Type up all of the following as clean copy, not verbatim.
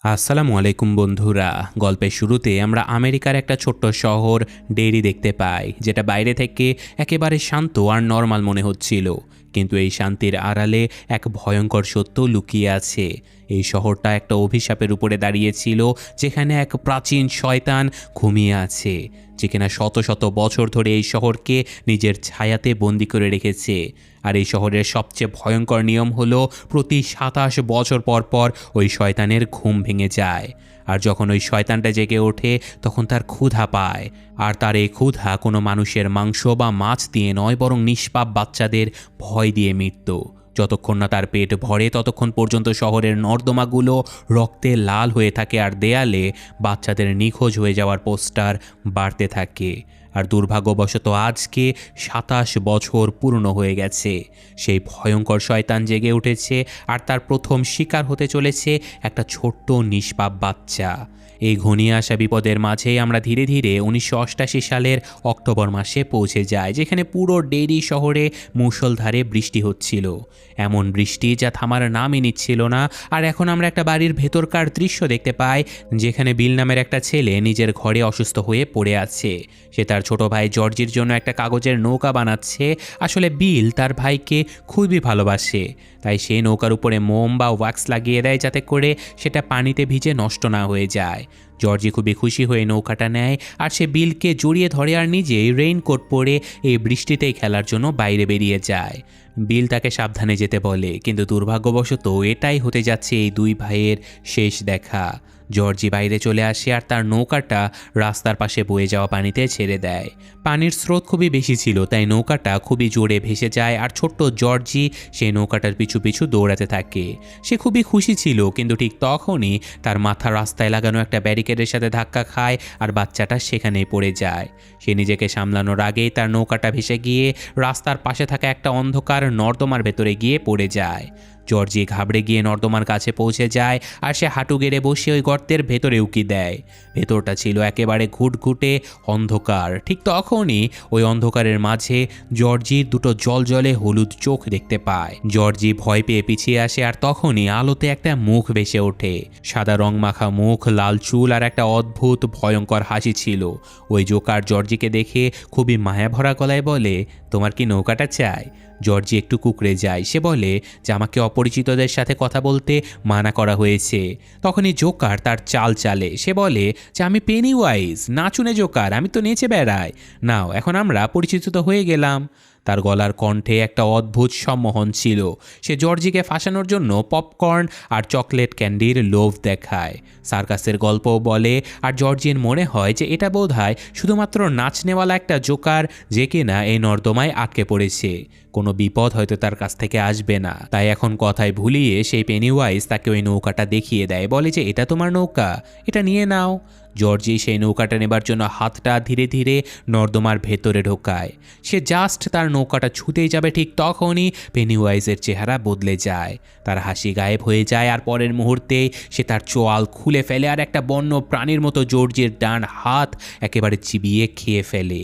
আসসালামু আলাইকুম বন্ধুরা। গল্পের শুরুতে আমরা আমেরিকার একটা ছোট্ট শহর ডেরি দেখতে পাই, যেটা বাইরে থেকে একেবারে শান্ত আর নর্মাল মনে হচ্ছিল, কিন্তু এই শান্তির আড়ালে এক ভয়ঙ্কর সত্য লুকিয়ে আছে। এই শহরটা একটা অভিশাপের উপরে দাঁড়িয়েছিল, যেখানে এক প্রাচীন শয়তান ঘুমিয়ে আছে, যে কিনা শত শত বছর ধরে এই শহরকে নিজের ছায়াতে বন্দি করে রেখেছে। আর এই শহরের সবচেয়ে ভয়ঙ্কর নিয়ম হলো প্রতি ২৭ বছর পর পর ওই শয়তানের ঘুম ভেঙে যায়। আর যখন ওই শয়তানটা জেগে ওঠে, তখন তার ক্ষুধা পায়। আর তার এই ক্ষুধা কোনো মানুষের মাংস বা মাছ দিয়ে নয়, বরং নিষ্পাপ বাচ্চাদের ভয় দিয়ে মৃত্যু। যতক্ষণ না তার পেট ভরে, ততক্ষণ পর্যন্ত শহরের নর্দমাগুলো রক্তে লাল হয়ে থাকে, আর দেয়ালে বাচ্চাদের নিখোঁজ হয়ে যাওয়ার পোস্টার বাড়তে থাকে। আর দুর্ভাগ্যবশত আজকে ২৭ বছর পূর্ণ হয়ে গেছে। সেই ভয়ঙ্কর শয়তান জেগে উঠেছে, আর তার প্রথম শিকার হতে চলেছে একটা ছোট্ট নিষ্পাপ বাচ্চা। এই ঘনিয়ে আসা বিপদের মাঝেই আমরা ধীরে ধীরে ১৯৮৮ সালের অক্টোবর মাসে পৌঁছে যাই, যেখানে পুরো ডেরি শহরে মুষলধারে বৃষ্টি হচ্ছিল। এমন বৃষ্টি যা থামার নামই নিচ্ছিল না। আর এখন আমরা একটা বাড়ির ভেতরকার দৃশ্য দেখতে পাই, যেখানে বিল নামের একটা ছেলে নিজের ঘরে অসুস্থ হয়ে পড়ে আছে। সে তার ছোট ভাই জর্জির জন্য একটা কাগজের নৌকা বানাচ্ছে। আসলে বিল তার ভাইকে খুবই ভালোবাসে, তাই সেই নৌকার উপরে মোম বা ওয়াক্স লাগিয়ে দেয়, যাতে করে সেটা পানিতে ভিজে নষ্ট না হয়ে যায়। জর্জি খুবই খুশি হয়ে নৌকাটা নেয়, আর সে বিলকে জড়িয়ে ধরে আর নিজেই রেইনকোট পরে এই বৃষ্টিতেই খেলার জন্য বাইরে বেরিয়ে যায়। বিল তাকে সাবধানে যেতে বলে, কিন্তু দুর্ভাগ্যবশত এটাই হতে যাচ্ছে এই দুই ভাইয়ের শেষ দেখা। জর্জি বাইরে চলে আসে, আর তার নৌকাটা রাস্তার পাশে বয়ে যাওয়া পানিতে ছেড়ে দেয়। পানির স্রোত খুবই বেশি ছিল, তাই নৌকাটা খুবই জোরে ভেসে যায়, আর ছোট্ট জর্জি সেই নৌকাটার পিছু পিছু দৌড়াতে থাকে। সে খুবই খুশি ছিল, কিন্তু ঠিক তখনই তার মাথা রাস্তায় লাগানো একটা ব্যারিকেডের সাথে ধাক্কা খায়, আর বাচ্চাটা সেখানেই পড়ে যায়। সে নিজেকে সামলানোর আগেই তার নৌকাটা ভেসে গিয়ে রাস্তার পাশে থাকা একটা অন্ধকার নর্দমার ভেতরে গিয়ে পড়ে যায়। জর্জি ঘাবড়ে গিয়ে নর্দমার কাছে পৌঁছে যায়, আর সে হাঁটু গেড়ে বসে ওই গর্তের ভেতরে উকি দেয়। ভেতরটা ছিল একেবারে ঘুটঘুটে অন্ধকার। ঠিক তখনই ওই অন্ধকারের মাঝে জর্জির দুটো জলজলে হলুদ চোখ দেখতে পায়। জর্জি ভয় পেয়ে পিছিয়ে আসে, আর তখনই আলোতে একটা মুখ ভেসে ওঠে। সাদা রং মাখা মুখ, লাল চুল, আর একটা অদ্ভুত ভয়ঙ্কর হাসি ছিল। ওই জোকার জর্জিকে দেখে খুবই মায়াভরা গলায় বলে, তোমার কি নৌকাটা চাই? জর্জি একটু কুঁকড়ে যায়। সে বলে যে আমাকে অপরিচিতদের সাথে কথা বলতে মানা করা হয়েছে। তখনই জোকার তার চাল চালে। সে বলে যে আমি পেনিওয়াইজ, নাচুনে জোকার, আমি তো নেচে বেড়াই। নাও, এখন আমরা পরিচিত তো হয়ে গেলাম। তার গলার কণ্ঠে একটা অদ্ভুত সম্মোহন ছিল। সে জর্জিকে ফাঁসানোর জন্য পপকর্ন আর চকলেট ক্যান্ডির লোভ দেখায়, সার্কাসের গল্পও বলে। আর জর্জির মনে হয় যে এটা বোধহয় শুধুমাত্র নাচনেওয়ালা একটা জোকার, যে কিনা এই নর্দমায় আটকে পড়েছে। কোনো বিপদ হয়তো তার কাছ থেকে আসবে না। তাই এখন কথায় ভুলিয়ে সেই পেনিওয়াইজ তাকে ওই নৌকাটা দেখিয়ে দেয়, বলে যে এটা তোমার নৌকা, এটা নিয়ে নাও। জর্জি সেই নৌকাটা নেবার জন্য হাতটা ধীরে ধীরে নর্দমার ভেতরে ঢোকায়। সে জাস্ট তার নৌকাটা ছুঁতেই যাবে, ঠিক তখনই পেনিওয়াইজের চেহারা বদলে যায়। তার হাসি গায়েব হয়ে যায়, আর পরের মুহূর্তেই সে তার চোয়াল খুলে ফেলে, আর একটা বন্য প্রাণীর মতো জর্জির ডান হাত একেবারে চিবিয়ে খেয়ে ফেলে।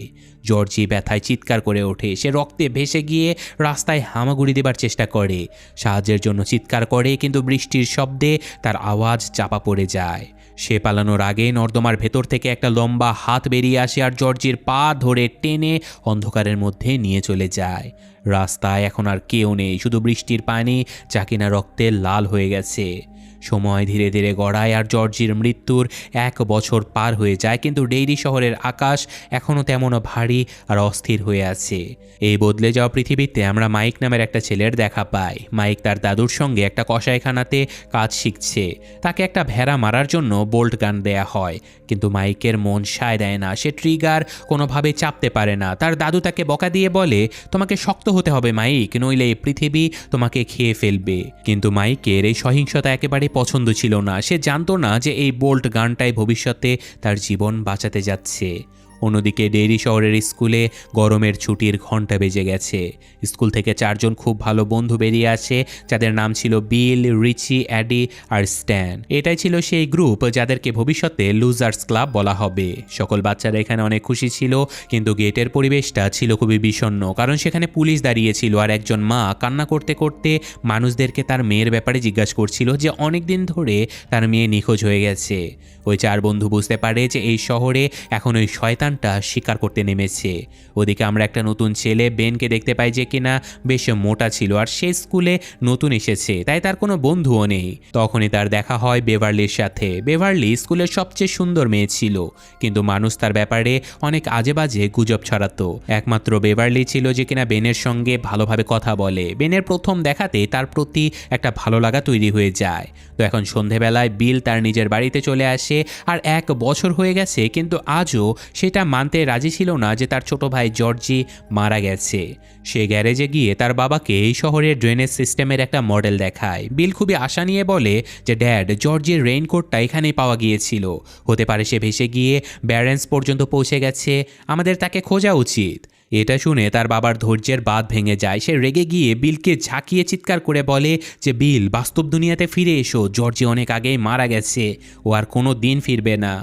জর্জি ব্যথায় চিৎকার করে ওঠে। সে রক্তে ভেসে গিয়ে রাস্তায় হামাগুড়ি দেবার চেষ্টা করে, সাহায্যের জন্য চিৎকার করে, কিন্তু বৃষ্টির শব্দে তার আওয়াজ চাপা পড়ে যায়। সে পালানোর আগে নর্দমার ভেতর থেকে একটা লম্বা হাত বেরিয়ে আসে, আর জর্জির পা ধরে টেনে অন্ধকারের মধ্যে নিয়ে চলে যায়। রাস্তায় এখন আর কেউ নেই, শুধু বৃষ্টির পানি, যা কিনা রক্তে লাল হয়ে গেছে। সময় ধীরে ধীরে গড়ায়, আর জর্জির মৃত্যুর ১ বছর পার হয়ে যায়, কিন্তু ডেইরি শহরের আকাশ এখনও তেমনও ভারী আর অস্থির হয়ে আছে। এই বদলে যাওয়া পৃথিবীতে আমরা মাইক নামের একটা ছেলের দেখা পাই। মাইক তার দাদুর সঙ্গে একটা কসাইখানাতে কাজ শিখছে। তাকে একটা ভেড়া মারার জন্য বোল্ট গান দেয়া হয়, কিন্তু মাইকের মন সায় দেয় না। সে ট্রিগার কোনোভাবে চাপতে পারে না। তার দাদু তাকে বকা দিয়ে বলে, তোমাকে শক্ত হতে হবে মাইক, নইলে এই পৃথিবী তোমাকে খেয়ে ফেলবে। কিন্তু মাইকের এই সহিংসতা একেবারে পছন্দ ছিল না। সে জানতো না যে এই বোল্ট গানটাই ভবিষ্যতে তার জীবন বাঁচাতে যাচ্ছে। অন্যদিকে ডেইরি শহরের স্কুলে গরমের ছুটির ঘন্টা বেজে গেছে। স্কুল থেকে 4 জন খুব ভালো বন্ধু বেরিয়ে আসে, যাদের নাম ছিল বিল, রিচি, অ্যাডি আর স্ট্যান। এটাই ছিল সেই গ্রুপ যাদেরকে ভবিষ্যতে লুজার্স ক্লাব বলা হবে। সকল বাচ্চারা এখানে অনেক খুশি ছিল, কিন্তু গেটের পরিবেশটা ছিল খুবই বিষণ্ণ, কারণ সেখানে পুলিশ দাঁড়িয়েছিল আর একজন মা কান্না করতে করতে মানুষদেরকে তার মেয়ের ব্যাপারে জিজ্ঞাসা করছিল যে অনেক দিন ধরে তার মেয়ে নিখোঁজ হয়ে গেছে। ওই 4 বন্ধু বুঝতে পারে যে এই শহরে এখন ওই শয়তানটা শিকার করতে নেমেছে। ওদিকে আমরা একটা নতুন ছেলে বেনকে দেখতে পাই, যে কিনা বেশ মোটা ছিল আর সে স্কুলে নতুন এসেছে, তাই তার কোনো বন্ধুও নেই। তখনই তার দেখা হয় বেভারলির সাথে। বেভারলি স্কুলের সবচেয়ে সুন্দর মেয়ে ছিল, কিন্তু মানুষ তার ব্যাপারে অনেক আজে বাজে গুজব ছড়াতো। একমাত্র বেভারলি ছিল যে কিনা বেনের সঙ্গে ভালোভাবে কথা বলে। বেনের প্রথম দেখাতে তার প্রতি একটা ভালো লাগা তৈরি হয়ে যায়। তো এখন সন্ধেবেলায় বিল তার নিজের বাড়িতে চলে আসে, আর 1 বছর হয়ে গেছে, কিন্তু আজও সেটা মানতে রাজি ছিল না যে তার ছোট ভাই জর্জি মারা গেছে। সে গ্যারেজে গিয়ে তার বাবাকে এই শহরের ড্রেনেজ সিস্টেমের একটা মডেল দেখায়। বিল খুবই আশা নিয়ে বলে যে ড্যাড, জর্জির রেইনকোটটা এখানেই পাওয়া গিয়েছিল, হতে পারে সে ভেসে গিয়ে ব্যারেন্স পর্যন্ত পৌঁছে গেছে, আমাদের তাকে খোঁজা উচিত। এটা শুনে তার বাবার ধৈর্যের বাঁধ ভেঙে যায়। সে রেগে গিয়ে বিলকে ঝাঁকিয়ে চিৎকার করে বলে যে বিল, বাস্তব দুনিয়াতে ফিরে এসো, জর্জি অনেক আগেই মারা গেছে, ও আর কোনো দিন ফিরবে না।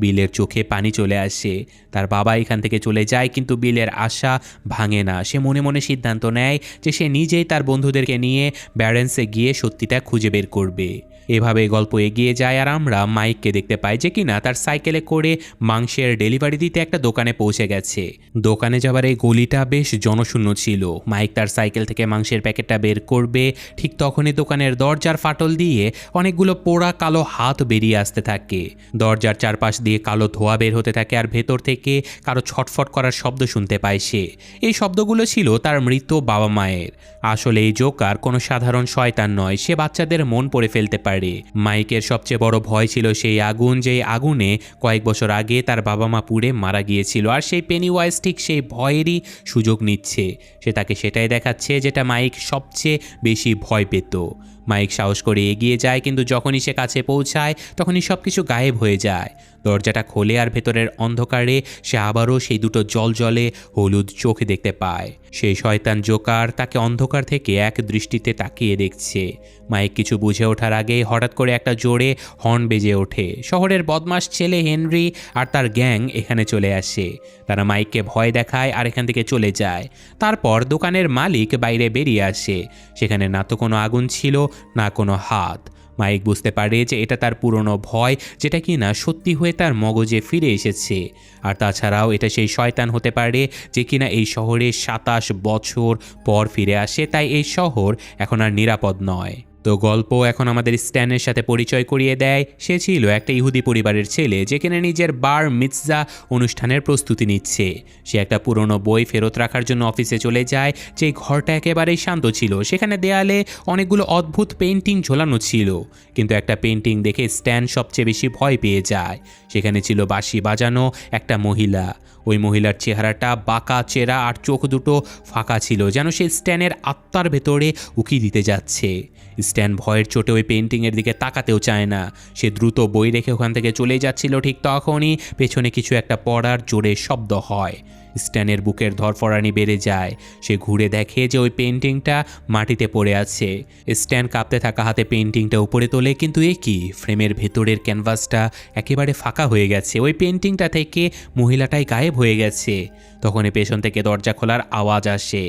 বিলের চোখে পানি চলে আসে। তার বাবা এখান থেকে চলে যায়, কিন্তু বিলের আশা ভাঙে না। সে মনে মনে সিদ্ধান্ত নেয় যে সে নিজেই তার বন্ধুদেরকে নিয়ে ব্যারেন্সে গিয়ে সত্যিটা খুঁজে বের করবে। এভাবে গল্প এগিয়ে যায়, আর আমরা মাইককে দেখতে পাই যে কিনা তার সাইকেলে করে মাংসের ডেলিভারি দিতে একটা দোকানে পৌঁছে গেছে। দোকানে যাবার এই গলিটা বেশ জনশূন্য ছিল। মাইক তার সাইকেল থেকে মাংসের প্যাকেটটা বের করবে, ঠিক তখনই দোকানের দরজার ফাটল দিয়ে অনেকগুলো পোড়া কালো হাত বেরিয়ে আসতে থাকে। দরজার চারপাশ দিয়ে কালো ধোঁয়া বের হতে থাকে, আর ভেতর থেকে কারো ছটফট করার শব্দ শুনতে পায় সে। এই শব্দগুলো ছিল তার মৃত বাবা মায়ের। আসলে এই জোকার কোনো সাধারণ শয়তান নয়, সে বাচ্চাদের মন পড়ে ফেলতে পারে। মাইকের সবচেয়ে বড় ভয় ছিল সেই আগুন, যেই আগুনে কয়েক বছর আগে তার বাবা মা পুড়ে মারা গিয়েছিল, আর সেই পেনিওয়াইজ ঠিক সেই ভয়েরই সুযোগ নিচ্ছে। সে তাকে সেটাই দেখাচ্ছে যেটা মাইক সবচেয়ে বেশি ভয় পেত। মাইক সাহস করে এগিয়ে যায়, কিন্তু যখনই সে কাছে পৌঁছায় তখনই সব কিছু গায়েব হয়ে যায়। দরজাটা খোলে, আর ভেতরের অন্ধকারে সে আবারও সেই দুটো জলজলে হলুদ চোখ দেখতে পায়। সেই শয়তান জোকার তাকে অন্ধকার থেকে এক দৃষ্টিতে তাকিয়ে দেখছে। মাইক কিছু বুঝে ওঠার আগেই হঠাৎ করে একটা জোরে হর্ন বেজে ওঠে। শহরের বদমাশ ছেলে হেনরি আর তার গ্যাং এখানে চলে আসে। তারা মাইককে ভয় দেখায় আর এখান থেকে চলে যায়। তারপর দোকানের মালিক বাইরে বেরিয়ে আসে। সেখানে না তো কোনো আগুন ছিল, না কোনো হাত। মাইক বুঝতে পারে যে এটা তার পুরনো ভয়, যেটা কিনা সত্যি হয়ে তার মগজে ফিরে এসেছে। আর তাছাড়াও এটা সেই শয়তান হতে পারে যে কিনা এই শহরে 27 বছর পর ফিরে আসে, তাই এই শহর এখন আর নিরাপদ নয়। তো গল্প এখন আমাদের স্ট্যানের সাথে পরিচয় করিয়ে দেয়। সে ছিল একটা ইহুদি পরিবারের ছেলে, যেখানে নিজের বার মিৎজা অনুষ্ঠানের প্রস্তুতি নিচ্ছে। সে একটা পুরনো বই ফেরত রাখার জন্য অফিসে চলে যায়। যে ঘরটা একেবারেই শান্ত ছিল, সেখানে দেয়ালে অনেকগুলো অদ্ভুত পেন্টিং ঝোলানো ছিল, কিন্তু একটা পেন্টিং দেখে স্ট্যান সবচেয়ে বেশি ভয় পেয়ে যায়। সেখানে ছিল বাঁশি বাজানো একটা মহিলা। ওই মহিলার চেহারাটা বাঁকা চেরা আর চোখ দুটো ফাঁকা ছিল, যেন সে স্ট্যানের আত্মার ভেতরে উকি দিতে যাচ্ছে। স্ট্যান ভয়ের চোটে ওই পেন্টিংয়ের দিকে তাকাতেও চায় না। সে দ্রুত বই রেখে ওখান থেকে চলে যাচ্ছিল, ঠিক তখনই পেছনে কিছু একটা পড়ার জোরে শব্দ হয়। স্ট্যানের বুকের ধরফরানি বেড়ে যায়। সে ঘুরে দেখে যে ওই পেন্টিংটা মাটিতে পড়ে আছে। স্ট্যান কাঁপতে থাকা হাতে পেন্টিংটা উপরে তোলে, কিন্তু এ কি, ফ্রেমের ভেতরের ক্যানভাসটা একেবারে ফাঁকা হয়ে গেছে। ওই পেন্টিংটা থেকে মহিলাটাই গায়েব হয়ে গেছে। তখনই পেছন থেকে দরজা খোলার আওয়াজ আসে।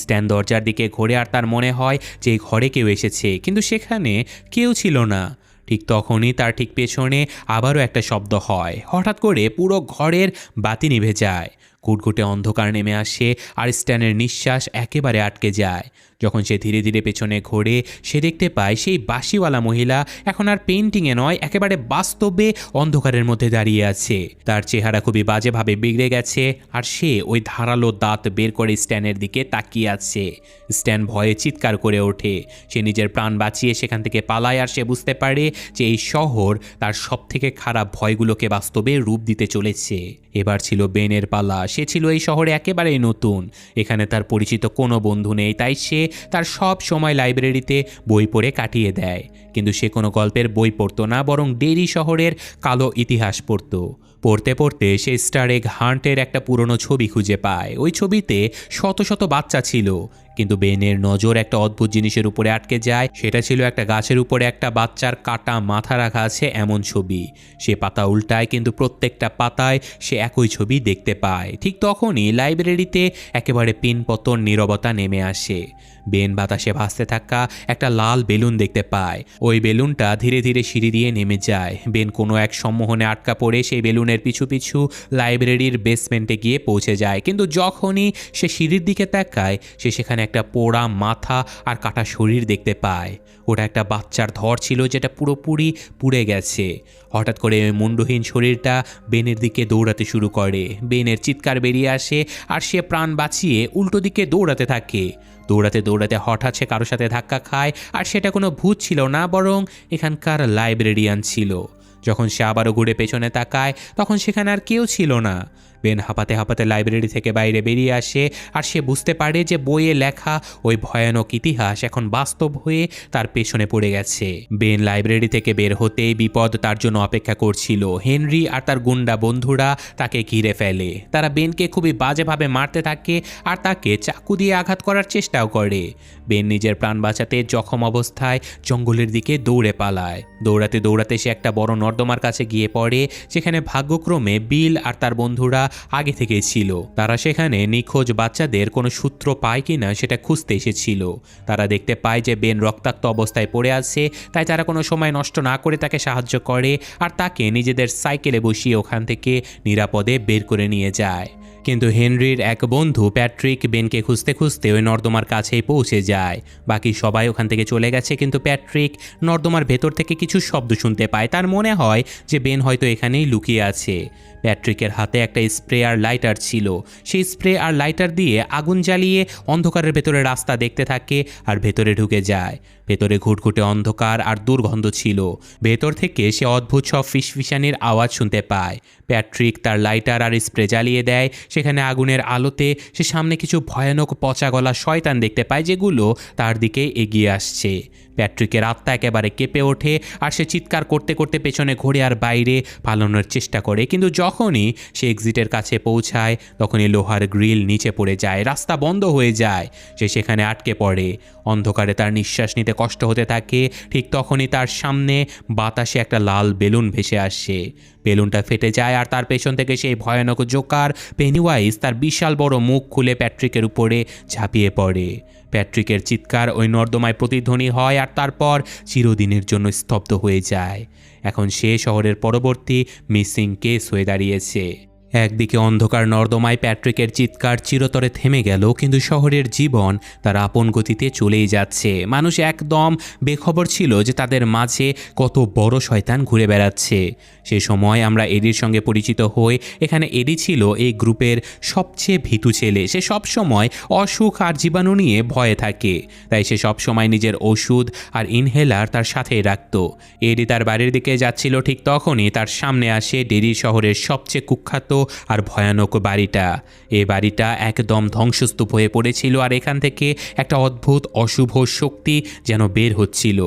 স্ট্যান দরজার দিকে ঘোরে, আর তার মনে হয় যে ঘরে কেউ এসেছে, কিন্তু সেখানে কেউ ছিল না। ঠিক তখনই তার ঠিক পেছনে আবারও একটা শব্দ হয়। হঠাৎ করে পুরো ঘরের বাতি নিভে যায়। ঘুটঘুটে অন্ধকার নেমে আসে, আর স্ট্যানের নিঃশ্বাস একেবারে আটকে যায়। যখন সে ধীরে ধীরে পেছনে ঘোরে, সে দেখতে পায় সেই বাঁশিওয়ালা মহিলা এখন আর পেন্টিংয়ে নয়, একেবারে বাস্তবে অন্ধকারের মধ্যে দাঁড়িয়ে আছে। তার চেহারা খুবই বাজেভাবে বিগড়ে গেছে, আর সে ওই ধারালো দাঁত বের করে স্ট্যানের দিকে তাকিয়ে আছে। স্ট্যান ভয়ে চিৎকার করে ওঠে। সে নিজের প্রাণ বাঁচিয়ে সেখান থেকে পালায়, আর সে বুঝতে পারে যে এই শহর তার সবথেকে খারাপ ভয়গুলোকে বাস্তবে রূপ দিতে চলেছে। এবার ছিল বেনের পালা। সে ছিল এই শহরে একেবারেই নতুন। এখানে তার পরিচিত কোনো বন্ধু নেই, তাই সে তার সব সময় লাইব্রেরিতে বই পড়ে কাটিয়ে দেয়। কিন্তু সে কোনো গল্পের বই পড়তো না, বরং ডেইরি শহরের কালো ইতিহাস পড়তো। পড়তে পড়তে সে স্টার এগ হান্টের একটা পুরনো ছবি খুঁজে পায়। ওই ছবিতে শত শত বাচ্চা ছিল, কিন্তু বেনের নজর একটা অদ্ভুত জিনিসের উপরে আটকে যায়। সেটা ছিল একটা গাছের উপরে একটা বাচ্চার কাটা মাথা রাখা আছে এমন ছবি। সে পাতা উল্টায়, কিন্তু প্রত্যেকটা পাতায় সে একই ছবি দেখতে পায়। ঠিক তখনই লাইব্রেরিতে একেবারে পিনপতন নীরবতা নেমে আসে। বেন বাতাসে ভাসতে থাকা একটা লাল বেলুন দেখতে পায়। ওই বেলুনটা ধীরে ধীরে সিঁড়ি দিয়ে নেমে যায়। বেন কোনো এক সম্মোহনে আটকা পড়ে সেই বেলুনের পিছু পিছু লাইব্রেরির বেসমেন্টে গিয়ে পৌঁছে যায়। কিন্তু যখনই সে সিঁড়ির দিকে তাকায়, সে সেখানে একটা পোড়া মাথা আর কাটা শরীর দেখতে পায়। ওটা একটা বাচ্চার ধর ছিল, যেটা পুরোপুরি পুড়ে গেছে। হঠাৎ করে ওই মুন্ডহীন শরীরটা বেনের দিকে দৌড়াতে শুরু করে। বেনের চিৎকার বেরিয়ে আসে আর সে প্রাণ বাঁচিয়ে উল্টো দিকে দৌড়াতে থাকে। দৌড়াতে দৌড়াতে হঠাৎ সে কারোর সাথে ধাক্কা খায়, আর সেটা কোনো ভূত ছিল না, বরং এখানকার লাইব্রেরিয়ান ছিল। যখন সে আবারও ঘুরে পেছনে তাকায়, তখন সেখানে আর কেউ ছিল না। বেন হাঁপাতে হাঁপাতে লাইব্রেরি থেকে বাইরে বেরিয়ে আসে, আর সে বুঝতে পারে যে বইয়ে লেখা ওই ভয়ানক ইতিহাস এখন বাস্তব হয়ে তার পেছনে পড়ে গেছে। বেন লাইব্রেরি থেকে বের হতেই বিপদ তার জন্য অপেক্ষা করছিল। হেনরি আর তার গুন্ডা বন্ধুরা তাকে ঘিরে ফেলে। তারা বেনকে খুবই বাজেভাবে মারতে থাকে আর তাকে চাকু দিয়ে আঘাত করার চেষ্টাও করে। বেন নিজের প্রাণ বাঁচাতে জখম অবস্থায় জঙ্গলের দিকে দৌড়ে পালায়। দৌড়াতে দৌড়াতে সে একটা বড় নর্দমার কাছে গিয়ে পড়ে, যেখানে ভাগ্যক্রমে বিল আর তার বন্ধুরা আগে থেকেই ছিল। তারা সেখানে নিখোঁজ বাচ্চাদের কোনো সূত্র পায় কিনা সেটা খুঁজতে এসেছিল। তারা দেখতে পায় যে বেন রক্তাক্ত অবস্থায় পড়ে আছে, তাই তারা কোনো সময় নষ্ট না করে তাকে সাহায্য করে আর তাকে নিজেদের সাইকেলে বসিয়ে ওখান থেকে নিরাপদে বের করে নিয়ে যায়। কিন্তু হেনরির এক বন্ধু প্যাট্রিক বেনকে খুঁজতে খুঁজতে ওই নর্দমার কাছেই পৌঁছে যায়। বাকি সবাই ওখান থেকে চলে গেছে, কিন্তু প্যাট্রিক নর্দমার ভেতর থেকে কিছু শব্দ শুনতে পায়। তার মনে হয় যে বেন হয়তো এখানেই লুকিয়ে আছে। প্যাট্রিকের হাতে একটা স্প্রে আর লাইটার ছিল। সেই স্প্রে আর লাইটার দিয়ে আগুন জ্বালিয়ে অন্ধকারের ভেতরে রাস্তা দেখতে থাকে আর ভেতরে ঢুকে যায়। ভেতরে ঘুটঘুটে অন্ধকার আর দুর্গন্ধ ছিল। ভেতর থেকে সে অদ্ভুত সব ফিসফিসানির আওয়াজ শুনতে পায়। প্যাট্রিক তার লাইটার আর স্প্রে জ্বালিয়ে দেয়। সেখানে আগুনের আলোতে সে সামনে কিছু ভয়ানক পচা গলা শয়তান দেখতে পায়, যেগুলো তার দিকে এগিয়ে আসছে। প্যাট্রিকের আত্মা একেবারে কেঁপে ওঠে আর সে চিৎকার করতে করতে পেছনে ঘুরে আর বাইরে পালানোর চেষ্টা করে। কিন্তু যখনই সে এক্সিটের কাছে পৌঁছায়, তখনই লোহার গ্রিল নিচে পড়ে যায়। রাস্তা বন্ধ হয়ে যায়। সে সেখানে আটকে পড়ে। অন্ধকারে তার নিঃশ্বাস নিতে কষ্ট হতে থাকে। ঠিক তখনই তার সামনে বাতাসে একটা লাল বেলুন ভেসে আসে। বেলুনটা ফেটে যায় আর তার পেছন থেকে সেই ভয়ানক জোকার পেনিওয়াইজ তার বিশাল বড় মুখ খুলে প্যাট্রিকের উপরে ঝাঁপিয়ে পড়ে। প্যাট্রিকের চিৎকার ওই নর্দমায় প্রতিধ্বনি হয় আর তারপর চিরদিনের জন্য স্তব্ধ হয়ে যায়। এখন সে শহরের পরবর্তী মিসিং কেস হয়ে দাঁড়িয়েছে। একদিকে অন্ধকার নর্দমায় প্যাট্রিকের চিৎকার চিরতরে থেমে গেল, কিন্তু শহরের জীবন তার আপন গতিতে চলেই যাচ্ছে। মানুষ একদম বেখবর ছিল যে তাদের মাঝে কত বড় শয়তান ঘুরে বেড়াচ্ছে। সে সময় আমরা এডির সঙ্গে পরিচিত হই। এখানে এডি ছিল এই গ্রুপের সবচেয়ে ভীতু ছেলে। সে সবসময় অসুখ আর জীবাণু নিয়ে ভয়ে থাকে, তাই সে সবসময় নিজের ওষুধ আর ইনহেলার তার সাথেই রাখত। এডি তার বাড়ির দিকে যাচ্ছিল, ঠিক তখনই তার সামনে আসে ডেরি শহরের সবচেয়ে কুখ্যাত আর ভয়ানক বাড়িটা। এই বাড়িটা একদম ধ্বংসস্তূপ হয়ে পড়েছিল আর এখান থেকে একটা অদ্ভুত অশুভ শক্তি যেন বের হচ্ছিল।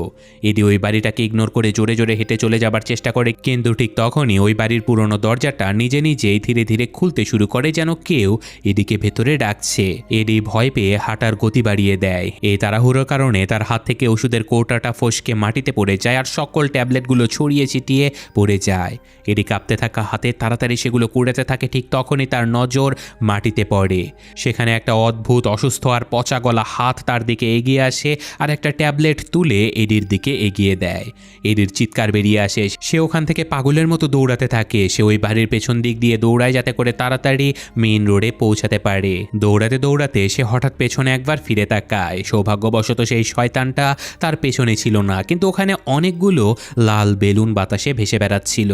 এডি ওই বাড়িটাকে ইগনোর করে জোরে জোরে হেঁটে চলে যাবার চেষ্টা করে, কিন্তু ঠিক তখনই ওই বাড়ির পুরনো দরজাটা নিজে নিজেই ধীরে ধীরে খুলতে শুরু করে, যেন কেউ এডিকে ভেতরে ডাকছে। এডি ভয় পেয়ে হাঁটার গতি বাড়িয়ে দেয়। এই তাড়াহুড়োর কারণে তার হাত থেকে ওষুধের কৌটাটা ফসকে মাটিতে পড়ে যায় আর সকল ট্যাবলেটগুলো ছড়িয়ে ছিটিয়ে পড়ে যায়। এডি কাঁপতে থাকা হাতে তাড়াতাড়ি সেগুলো কুড়াতে থাকে। ঠিক তখনই তার নজর মাটিতে পড়ে। সেখানে একটা অদ্ভুত অসুস্থ আর পচা গলা হাত তার দিকে এগিয়ে আসে আর একটা ট্যাবলেট তুলে এডির দিকে এগিয়ে দেয়। এডির চিৎকার বেরিয়ে আসে। সে ওখান থেকে পাগলের মতো দৌড়াতে থাকে। সে ওই বাড়ির পেছন দিক দিয়ে দৌড়ায় যাতে করে তাড়াতাড়ি মেইন রোডে পৌঁছাতে পারে। দৌড়াতে দৌড়াতে সে হঠাৎ পেছনে একবার ফিরে তাকায়। সৌভাগ্যবশত সেই শয়তানটা তার পেছনে ছিল না, কিন্তু ওখানে অনেকগুলো লাল বেলুন বাতাসে ভেসে বেড়াচ্ছিল।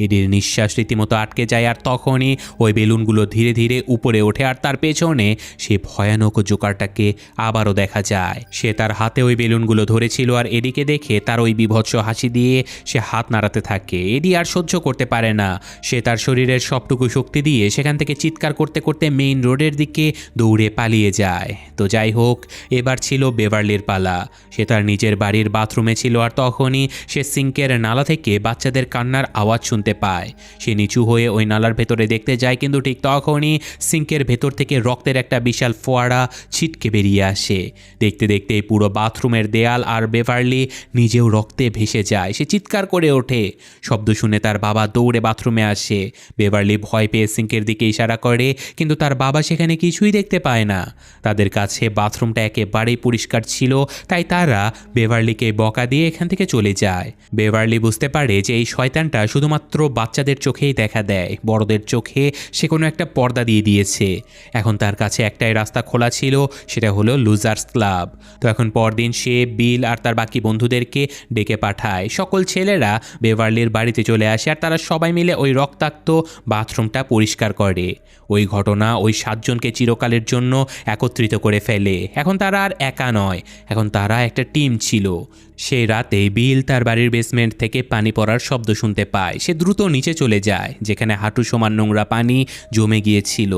এডির নিঃশ্বাস রীতিমতো আটকে যায় আর তখন তখনই ওই বেলুনগুলো ধীরে ধীরে উপরে ওঠে আর তার পেছনে সে ভয়ানক জোকারটাকে আবারও দেখা যায়। সে তার হাতে ওই বেলুনগুলো ধরেছিল আর এডিকে দেখে তার ওই বিভৎস হাসি দিয়ে সে হাত নাড়াতে থাকে। এডি আর সহ্য করতে পারে না, সে তার শরীরের সবটুকু শক্তি দিয়ে সেখান থেকে চিৎকার করতে করতে মেইন রোডের দিকে দৌড়ে পালিয়ে যায়। তো যাই হোক, এবার ছিল বেভারলির পালা। সে তার নিজের বাড়ির বাথরুমে ছিল আর তখনই সে সিঙ্কের নালা থেকে বাচ্চাদের কান্নার আওয়াজ শুনতে পায়। সে নিচু হয়ে ওই নালার ভেতরে দেখতে যায়, কিন্তু ঠিক তখনই সিঙ্কের ভেতর থেকে রক্তের একটা বিশাল ফোয়ারা ছিটকে বেরিয়ে আসে। দেখতে দেখতে পুরো বাথরুমের দেয়াল আর বেভারলি নিজেও রক্তে ভেসে যায়। সে চিৎকার করে ওঠে। শব্দ শুনে তার বাবা দৌড়ে বাথরুমে আসে। বেভারলি ভয় পেয়ে সিঙ্কের দিকে ইশারা করে, কিন্তু তার বাবা সেখানে কিছুই দেখতে পায় না। তাদের কাছে বাথরুমটা একেবারেই পরিষ্কার ছিল, তাই তারা বেভারলিকে বকা দিয়ে এখান থেকে চলে যায়। বেভারলি বুঝতে পারে যে এই শয়তানটা শুধুমাত্র বাচ্চাদের চোখেই দেখা দেয়, বড়দের চোখে সে কোনো একটা পর্দা দিয়ে দিয়েছে। এখন তার কাছে একটাই রাস্তা খোলা ছিল, সেটা হলো লুজার্স ক্লাব। তো এখন পরদিন সে বিল আর তার বাকি বন্ধুদেরকে ডেকে পাঠায়। সকল ছেলেরা বেভারলির বাড়িতে চলে আসে আর তারা সবাই মিলে ওই রক্তাক্ত বাথরুমটা পরিষ্কার করে। ওই ঘটনা ওই 7 জনকে চিরকালের জন্য একত্রিত করে ফেলে। এখন তারা আর একা নয়, এখন তারা একটা টিম ছিল। সেই রাতে বিল তার বাড়ির বেসমেন্ট থেকে পানি পড়ার শব্দ শুনতে পায়। সে দ্রুত নিচে চলে যায়, যেখানে হাঁটু সমান নোংরা পানি জমে গিয়েছিল।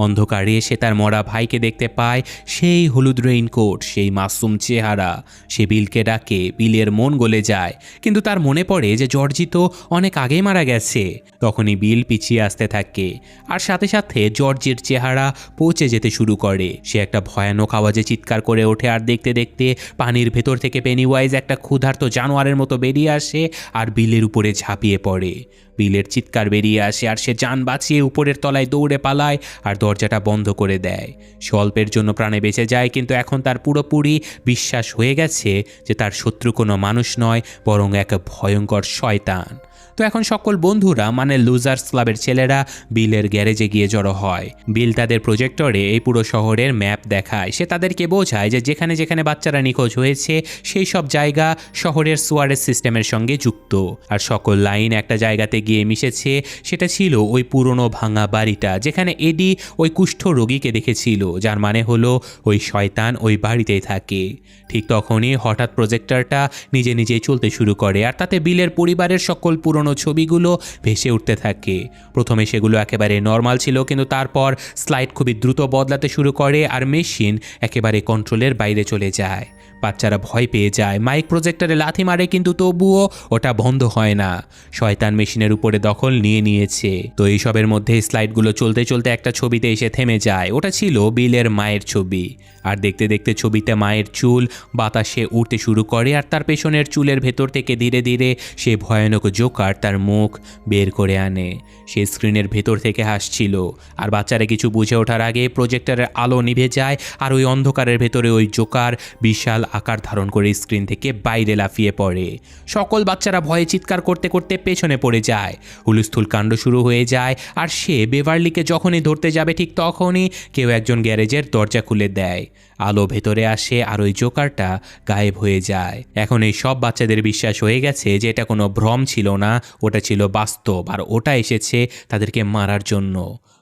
অন্ধকারে সে তার মরা ভাইকে দেখতে পায়, সেই হলুদ রেইনকোট, সেই মাসুম চেহারা। সে বিলকে ডাকে, বিলের মন গলে যায়, কিন্তু তার মনে পড়ে যে জর্জি তো অনেক আগেই মারা গেছে। তখনই বিল পিছিয়ে আসতে থাকে আর সাথে সাথে জর্জির চেহারা পৌঁছে যেতে শুরু করে। সে একটা ভয়ানক আওয়াজে চিৎকার করে ওঠে আর দেখতে দেখতে পানির ভেতর থেকে পেনিওয়াইজ একটা ক্ষুধার্ত জানোয়ারের মতো বেরিয়ে আসে আর বিলের উপরে ঝাঁপিয়ে পড়ে। বিলের চিৎকার বেরিয়ে আসে আর সে জান বাঁচিয়ে উপরের তলায় দৌড়ে পালায় আর দরজাটা বন্ধ করে দেয়। সে অল্পের জন্য প্রাণে বেঁচে যায়, কিন্তু এখন তার পুরোপুরি বিশ্বাস হয়ে গেছে যে তার শত্রু কোনো মানুষ নয়, বরং এক ভয়ঙ্কর শয়তান। তো এখন সকল বন্ধুরা মানে লুজার্স ক্লাবের ছেলেরা বিলের গ্যারেজে গিয়ে জড়ো হয়। বিল তাদের প্রজেক্টরে এই পুরো শহরের ম্যাপ দেখায়। সে তাদেরকে বোঝায় যে যেখানে যেখানে বাচ্চারা নিখোঁজ হয়েছে সেই সব জায়গা শহরের সুয়ারেজ সিস্টেমের সঙ্গে যুক্ত। আর সকল লাইন একটা জায়গাতে গিয়ে মিশেছে, সেটা ছিল ওই পুরনো ভাঙা বাড়িটা যেখানে এডি ওই কুষ্ঠ রোগীকে দেখেছিল, যার মানে হলো ওই শয়তান ওই বাড়িতেই থাকে। ঠিক তখনই হঠাৎ প্রজেক্টরটা নিজে নিজেই চলতে শুরু করে আর তাতে বিলের পরিবারের সকল পুরনো ছবিগুলো ভেসে উঠতে থাকে। প্রথমে সেগুলো একেবারে নর্মাল ছিল, কিন্তু তারপর স্লাইড খুবই দ্রুত বদলাতে শুরু করে আর মেশিন একেবারে কন্ট্রোলের বাইরে চলে যায়। বাচ্চারা ভয় পেয়ে যায়, মাইক প্রজেক্টরে লাথি মারে, কিন্তু তবুও ওটা বন্ধ হয় না। শয়তান মেশিনের উপরে দখল নিয়ে নিয়েছে। তো এইসবের মধ্যে স্লাইডগুলো চলতে চলতে একটা ছবিতে এসে থেমে যায়। ওটা ছিল বিলের মায়ের ছবি। আর দেখতে দেখতে ছবিতে মায়ের চুল বাতাসে উঠতে শুরু করে আর তার পেছনের চুলের ভেতর থেকে ধীরে ধীরে সে ভয়ানক জোকার তার মুখ বের করে আনে। সে স্ক্রিনের ভেতর থেকে হাসছিল আর বাচ্চারা কিছু বুঝে ওঠার আগে প্রজেক্টরের আলো নিভে যায় আর ওই অন্ধকারের ভেতরে ওই জোকার বিশাল আকার ধারণ করে স্ক্রিন থেকে বাইরে লাফিয়ে পড়ে। সকল বাচ্চারা ভয়ে চিৎকার করতে করতে পেছনে পড়ে যায়। হুলস্থুল কাণ্ড শুরু হয়ে যায় আর সে বেভারলিকে যখনই ধরতে যাবে ঠিক তখনই কেউ একজন গ্যারেজের দরজা খুলে দেয়। আলো ভেতরে আসে আর ওই জোকারটা গায়েব হয়ে যায়। এখন এই সব বাচ্চাদের বিশ্বাস হয়ে গেছে যে এটা কোনো ভ্রম ছিল না, ওটা ছিল বাস্তব আর ওটা এসেছে তাদেরকে মারার জন্য।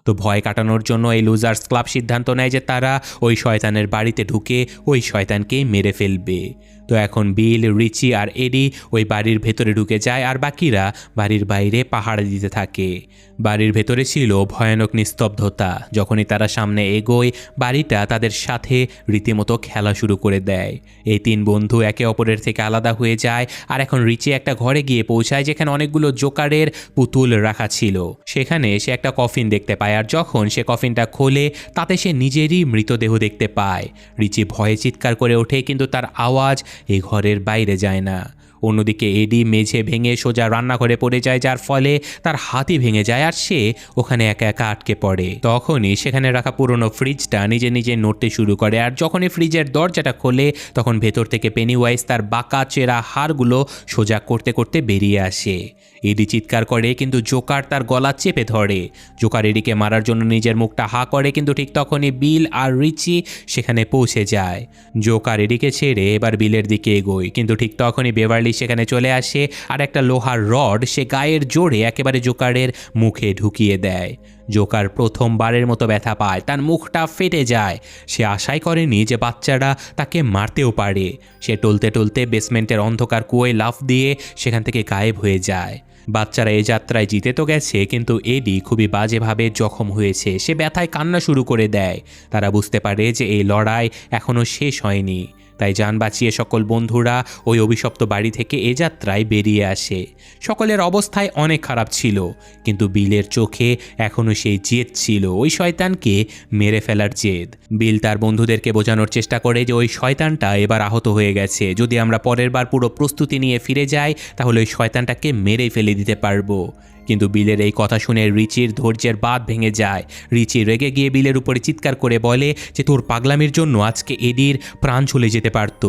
তো ভয় কাটানোর জন্য এই লুজার্স ক্লাব সিদ্ধান্ত নেয় যে তারা ওই শয়তানের বাড়িতে ঢুকে ওই শয়তানকেই মেরে ফেলবে। তো এখন বিল, রিচি আর এডি ওই বাড়ির ভেতরে ঢুকে যায় আর বাকিরা বাড়ির বাইরে পাহারা দিতে থাকে। বাড়ির ভেতরে ছিল ভয়ানক নিস্তব্ধতা। যখনই তারা সামনে এগোয়, বাড়িটা তাদের সাথে রীতিমতো খেলা শুরু করে দেয়। এই 3 বন্ধু একে অপরের থেকে আলাদা হয়ে যায় আর এখন রিচি একটা ঘরে গিয়ে পৌঁছায় যেখানে অনেকগুলো জোকারের পুতুল রাখা ছিল। সেখানে সে একটা কফিন দেখতে পায় আর যখন সে কফিনটা খোলে তাতে সে নিজেরই মৃতদেহ দেখতে পায়। রিচি ভয়ে চিৎকার করে ওঠে, কিন্তু তার আওয়াজ এই ঘরের বাইরে যায় না। অন্যদিকে এডি মেঝে ভেঙে সোজা রান্নাঘরে পড়ে যায়, যার ফলে তার হাতই ভেঙে যায় আর সে ওখানে একা একা আটকে পড়ে। তখনই সেখানে রাখা পুরনো ফ্রিজটা নিজে নিজে নড়তে শুরু করে আর যখনই ফ্রিজের দরজাটা খোলে তখন ভেতর থেকে পেনিওয়াইজ তার বাঁকা চেরা হাড়গুলো সোজা করতে করতে বেরিয়ে আসে। এডি চিৎকার করে কিন্তু জোকার তার গলা চেপে ধরে। জোকার এডিকে মারার জন্য নিজের মুখটা হা করে, কিন্তু ঠিক তখনই বিল আর রিচি সেখানে পৌঁছে যায়। জোকার এডিকে ছেড়ে এবার বিলের দিকে এগোয়, কিন্তু ঠিক তখনই বেভারলি সেখানে চলে আসে আর একটা লোহার রড সে গায়ের জোরে একেবারে জোকারের মুখে ঢুকিয়ে দেয়। জোকার প্রথমবারের মতো ব্যথা পায়, তার মুখটা ফেটে যায়। সে আশাই করেনি যে বাচ্চারা তাকে মারতেও পারে। সে টলতে টলতে বেসমেন্টের অন্ধকার কুয়োয় লাফ দিয়ে সেখান থেকে গায়েব হয়ে যায়। বাচ্চারা এই যাত্রায় জিতে তো গেছে, কিন্তু এডি খুবই বাজেভাবে জখম হয়েছে। সে ব্যথায় কান্না শুরু করে দেয়। তারা বুঝতে পারে যে এই লড়াই এখনও শেষ হয়নি। তাই যান বাঁচিয়ে সকল বন্ধুরা ওই অভিশপ্ত বাড়ি থেকে এ যাত্রায় বেরিয়ে আসে। সকলের অবস্থায় অনেক খারাপ ছিল, কিন্তু বিলের চোখে এখনও সেই জেদ ছিল, ওই শয়তানকে মেরে ফেলার জেদ। বিল তার বন্ধুদেরকে বোঝানোর চেষ্টা করে যে ওই শয়তানটা এবার আহত হয়ে গেছে। যদি আমরা পরের বার পুরো প্রস্তুতি নিয়ে ফিরে যাই তাহলে ওই শয়তানটাকে মেরেই ফেলে দিতে পারবো। কিন্তু বিলের এই কথা শুনে রিচির ধৈর্যের বাঁধ ভেঙে যায়। রিচি রেগে গিয়ে বিলের উপরে চিৎকার করে বলে যে তোর পাগলামির জন্য আজকে এডির প্রাণ চলে যেতে পারত।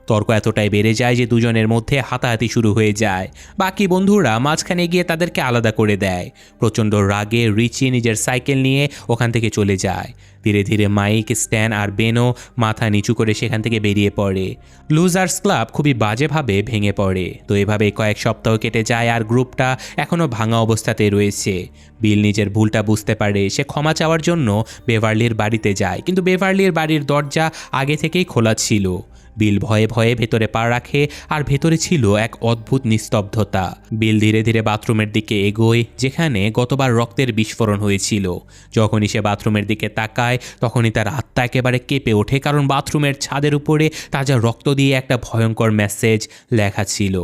তর্ক এতটাই বেড়ে যায় যে দুজনের মধ্যে হাতাহাতি শুরু হয়ে যায়। বাকি বন্ধুরা মাঝখানে গিয়ে তাদেরকে আলাদা করে দেয়। প্রচণ্ড রাগে রিচি নিজের সাইকেল নিয়ে ওখান থেকে চলে যায়। ধীরে ধীরে মাইক, স্ট্যান আর বেনও মাথা নিচু করে সেখান থেকে বেরিয়ে পড়ে। লুজার্স ক্লাব খুবই বাজেভাবে ভেঙে পড়ে। তো এভাবে কয়েক সপ্তাহ কেটে যায় আর গ্রুপটা এখনও ভাঙা অবস্থাতে রয়েছে। বিল নিজের ভুলটা বুঝতে পারে। সে ক্ষমা চাওয়ার জন্য বেভারলির বাড়িতে যায়, কিন্তু বেভারলির বাড়ির দরজা আগে থেকেই খোলা ছিল। বিল ভয়ে ভয়ে ভেতরে পা রাখে আর ভেতরে ছিল এক অদ্ভুত নিস্তব্ধতা। বিল ধীরে ধীরে বাথরুমের দিকে এগোয়, যেখানে গতবার রক্তের বিস্ফোরণ হয়েছিল। যখনই সে বাথরুমের দিকে তাকায় তখনই তার আত্মা একেবারে কেঁপে ওঠে, কারণ বাথরুমের ছাদের উপরে তাজা রক্ত দিয়ে একটা ভয়ঙ্কর মেসেজ লেখা ছিল।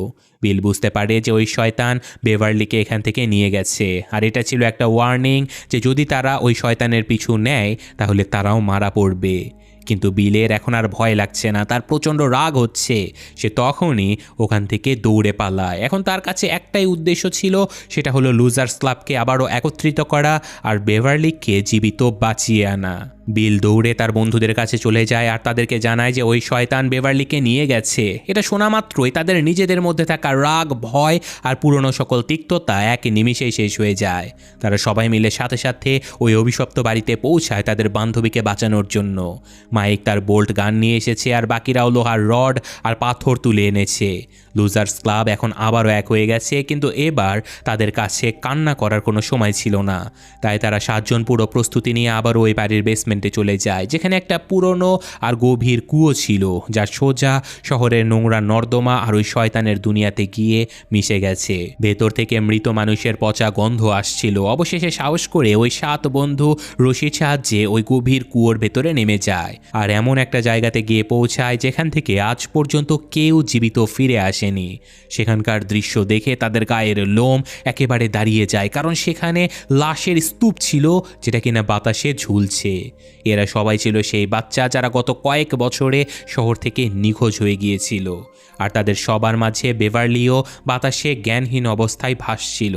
বিল বুঝতে পারে যে ওই শয়তান বেভারলিকে এখান থেকে নিয়ে গেছে, আর এটা ছিল একটা ওয়ার্নিং যে যদি তারা ওই শয়তানের পিছু নেয় তাহলে তারাও মারা পড়বে। কিন্তু বিলের এখন আর ভয় লাগছে না, তার প্রচণ্ড রাগ হচ্ছে। সে তখনই ওখান থেকে দৌড়ে পালায়। এখন তার কাছে একটাই উদ্দেশ্য ছিল, সেটা হলো লুজার্স ক্লাবকে আবারও একত্রিত করা আর বেভারলিকে জীবিত বাঁচিয়ে আনা। বিল দৌড়ে তার বন্ধুদের কাছে চলে যায় আর তাদেরকে জানায় যে ওই শয়তান বেভারলিকে নিয়ে গেছে। এটা শোনা মাত্রই তাদের নিজেদের মধ্যে থাকা রাগ, ভয় আর পুরনো সকল তিক্ততা এক নিমিষেই শেষ হয়ে যায়। তারা সবাই মিলে সাথে সাথে ওই অভিশপ্ত বাড়িতে পৌঁছায় তাদের বান্ধবীকে বাঁচানোর জন্য। মাইক তার বোল্ট গান নিয়ে এসেছে আর বাকিরাও লোহার রড আর পাথর তুলে এনেছে। লুজার্স ক্লাব এখন আবারও এক হয়ে গেছে, কিন্তু এবার তাদের কাছে কান্না করার কোনো সময় ছিল না। তাই তারা 7 জন পুরো প্রস্তুতি নিয়ে আবারও ওই বাড়ির বেসমেন্টে চলে যায়, যেখানে একটা পুরনো আর গভীর কুয়ো ছিল, যা সোজা শহরের নোংরা নর্দমা আর ওই শয়তানের দুনিয়াতে গিয়ে মিশে গেছে। ভেতর থেকে মৃত মানুষের পচা গন্ধ আসছিল। অবশেষে সাহস করে ওই 7 বন্ধু রশির সাহায্যে ওই গভীর কুয়োর ভেতরে নেমে যায় আর এমন একটা জায়গাতে গিয়ে পৌঁছায় যেখান থেকে আজ পর্যন্ত কেউ জীবিত ফিরে আসেনি। সেখানকার দৃশ্য দেখে তাদের গায়ের লোম একেবারে দাঁড়িয়ে যায়, কারণ সেখানে লাশের স্তূপ ছিল যেটা কিনা বাতাসে ঝুলছে। এরা সবাই ছিল সেই বাচ্চা যারা গত কয়েক বছরে শহর থেকে নিখোঁজ হয়ে গিয়েছিল, আর তাদের সবার মাঝে বেভারলিও বাতাসে জ্ঞানহীন অবস্থায় ভাসছিল।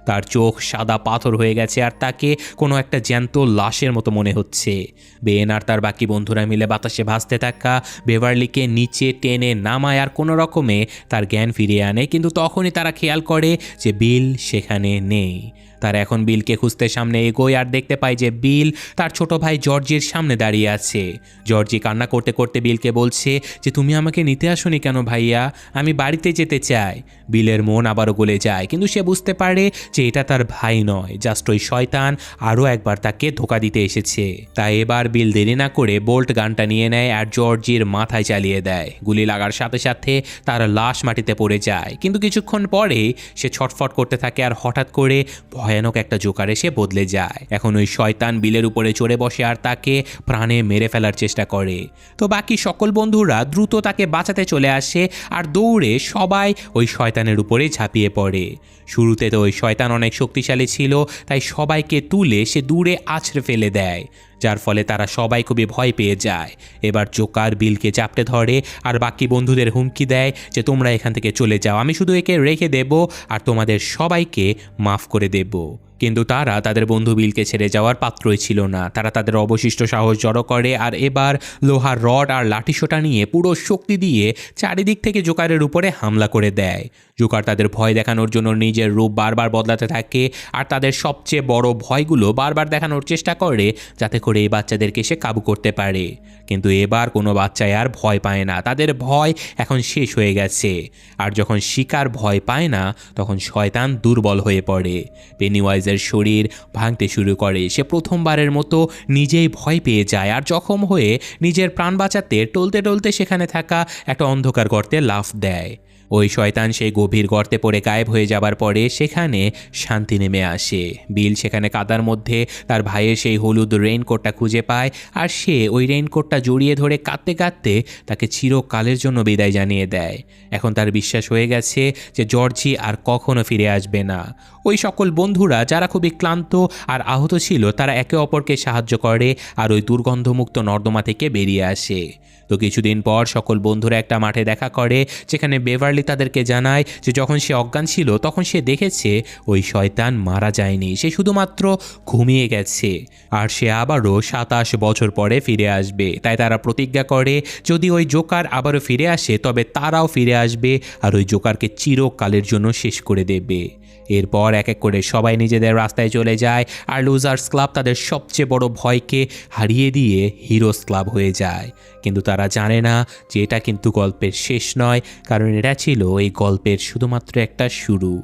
তার চোখ সাদা পাথর হয়ে গেছে আর তাকে কোনো একটা জ্যান্ত লাশের মতো মনে হচ্ছে। বেন আর তার বাকি বন্ধুরা মিলে বাতাসে ভাসতে থাকা বেভারলিকে নিচে টেনে নামায় আর কোনো রকমে তার জ্ঞান ফিরিয়ে আনে, কিন্তু তখনই তারা খেয়াল করে যে বিল সেখানে নেই। তারা এখন বিলকে খুঁজতে সামনে এগোয় আর দেখতে পায় যে বিল তার ছোট ভাই জর্জির সামনে দাঁড়িয়ে আছে। জর্জি কান্না করতে করতে বিলকে বলছে যে তুমি আমাকে নিতে আসোনি কেন ভাইয়া, আমি বাড়িতে যেতে চাই। বিলের মন আবারও গলে যায়, কিন্তু সে বুঝতে পারে যে এটা তার ভাই নয়, জাস্ট ওই শয়তান আরও একবার তাকে ধোঁকা দিতে এসেছে। তাই এবার বিল দেরি না করে বোল্ট গানটা নিয়ে নেয় আর জর্জির মাথায় চালিয়ে দেয়। গুলি লাগার সাথে সাথে তার লাশ মাটিতে পড়ে যায়, কিন্তু কিছুক্ষণ পরে সে ছটফট করতে থাকে আর হঠাৎ করে ভয়ানক একটা জোকার এসে বদলে যায়। এখন ওই শয়তান বিলের উপরে চড়ে বসে আর তাকে প্রাণে মেরে ফেলার চেষ্টা করে। তো বাকি সকল বন্ধুরা দ্রুত তাকে বাঁচাতে চলে আসে আর দৌড়ে সবাই ওই শয়তানের উপরে ঝাঁপিয়ে পড়ে। শুরুতে তো ওই শয়তান অনেক শক্তিশালী ছিল, তাই সবাইকে তুলে সে দূরে আছড়ে ফেলে দেয়, যার ফলে তারা সবাই খুবই ভয় পেয়ে যায়। এবার জোকার বিলকে চাপটে ধরে আর বাকি বন্ধুদের হুমকি দেয় যে তোমরা এখান থেকে চলে যাও, আমি শুধু একে রেখে দেব আর তোমাদের সবাইকে মাফ করে দেব। কিন্তু তারা তাদের বন্ধু বিলকে ছেড়ে যাওয়ার পাত্রই ছিল না। তারা তাদের অবশিষ্ট সাহস জড়ো করে আর এবার লোহার রড আর লাঠিসোঁটা নিয়ে পুরো শক্তি দিয়ে চারিদিক থেকে জোকারের উপরে হামলা করে দেয়। জোকার তাদের ভয় দেখানোর জন্য নিজের রূপ বারবার বদলাতে থাকে আর তাদের সবচেয়ে বড় ভয়গুলো বারবার দেখানোর চেষ্টা করে, যাতে করে এই বাচ্চাদেরকে সে কাবু করতে পারে। কিন্তু এবার কোনো বাচ্চাই আর ভয় পায় না, তাদের ভয় এখন শেষ হয়ে গেছে। আর যখন শিকার ভয় পায় না, তখন শয়তান দুর্বল হয়ে পড়ে। পেনিওয়াইজের শরীর ভাঙতে শুরু করে। সে প্রথমবারের মতো নিজেই ভয় পেয়ে যায় আর জখম হয়ে নিজের প্রাণ বাঁচাতে টলতে টলতে সেখানে থাকা একটা অন্ধকার গর্তে লাফ দেয়। ওই শয়তান সেই গভীর গর্তে পড়ে গায়েব হয়ে যাবার পরে সেখানে শান্তি নেমে আসে। বিল সেখানে কাদার মধ্যে তার ভাইয়ের সেই হলুদ রেইনকোটটা খুঁজে পায় আর সে ওই রেইনকোটটা জড়িয়ে ধরে কাঁদতে কাঁদতে তাকে চিরকালের জন্য বিদায় জানিয়ে দেয়। এখন তার বিশ্বাস হয়ে গেছে যে জর্জি আর কখনো ফিরে আসবে না। ওই সকল বন্ধুরা যারা খুবই ক্লান্ত আর আহত ছিল, তারা একে অপরকে সাহায্য করে আর ওই দুর্গন্ধমুক্ত নর্দমা থেকে বেরিয়ে আসে। তো কিছুদিন পর সকল বন্ধুরা একটা মাঠে দেখা করে, যেখানে বেভারলি তাদেরকে জানায় যে যখন সে অজ্ঞান ছিল তখন সে দেখেছে ওই শয়তান মারা যায়নি, সে শুধুমাত্র ঘুমিয়ে গেছে আর সে আবারও 27 বছর পরে ফিরে আসবে। তাই তারা প্রতিজ্ঞা করে যদি ওই জোকার আবারও ফিরে আসে তবে তারাও ফিরে আসবে আর ওই জোকারকে চিরকালের জন্য শেষ করে দেবে। এরপর এক এক করে সবাই নিজেদের রাস্তায় চলে যায় আর লুজার্স ক্লাব তাদের সবচেয়ে বড় ভয়কে হারিয়ে দিয়ে হিরোস ক্লাব হয়ে যায়। কিন্তু তারা জানে না যে এটা কিন্তু গল্পের শেষ নয়, কারণ এটা ছিল এই গল্পের শুধুমাত্র একটা শুরু।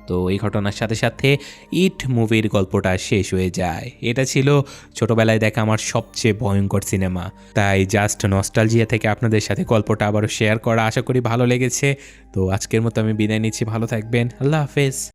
তো এই ঘটনার সাথে সাথে ইট মুভির গল্পটা শেষ হয়ে যায়। এটা ছিল ছোটোবেলায় দেখা আমার সবচেয়ে ভয়ঙ্কর সিনেমা, তাই জাস্ট নস্টালজিয়া থেকে আপনাদের সাথে গল্পটা আবারও শেয়ার করা। আশা করি ভালো লেগেছে। তো আজকের মতো আমি বিদায় নিচ্ছি, ভালো থাকবেন, আল্লাহ হাফেজ।